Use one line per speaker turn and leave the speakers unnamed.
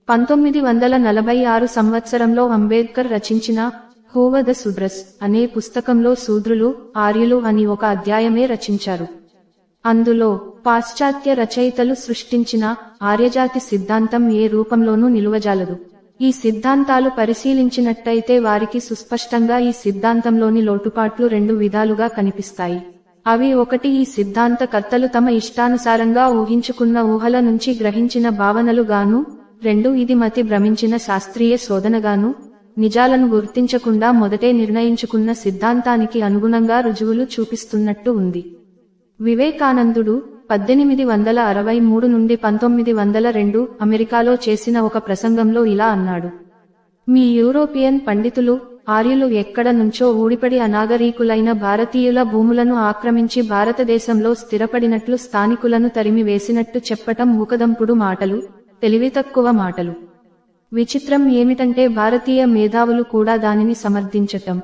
1946 సంవత్సరంలో అంబేద్కర్ రచించిన who were the శూద్రస్ అనే పుస్తకంలో శూద్రులు, ఆర్యులు అని ఒక అధ్యాయమే రచించారు. అందులో పాశ్చాత్య రచయితలు సృష్టించిన ఆర్యజాతి సిద్ధాంతం ఏ రూపంలోనూ నిలువజాలదు. ఈ సిద్ధాంతాలు పరిశీలించినట్టయితే వారికి సుస్పష్టంగా ఈ సిద్ధాంతంలోని లోటుపాట్లు రెండు విధాలుగా కనిపిస్తాయి. అవి ఒకటి, ఈ సిద్ధాంత కర్తలు తమ ఇష్టానుసారంగా ఊహించుకున్న ఊహల నుంచి గ్రహించిన భావనలు గాను, రెండు, ఇది మతి భ్రమించిన శాస్త్రీయ శోధనగాను, నిజాలను గుర్తించకుండా మొదటే నిర్ణయించుకున్న సిద్ధాంతానికి అనుగుణంగా రుజువులు చూపిస్తున్నట్టు ఉంది. వివేకానందుడు 1863 నుండి 1902 అమెరికాలో చేసిన ఒక ప్రసంగంలో ఇలా అన్నాడు: మీ యూరోపియన్ పండితులు, ఆర్యులు ఎక్కడ నుంచో ఊడిపడి అనాగరీకులైన భారతీయుల భూములను ఆక్రమించి భారతదేశంలో స్థిరపడినట్లు స్థానికులను తరిమి వేసినట్టు చెప్పటం మూకదంపుడు మాటలు, తెలివితక్కువ మాటలు. విచిత్రం ఏమిటంటే భారతీయ మేధావులు కూడా దానిని సమర్థించటం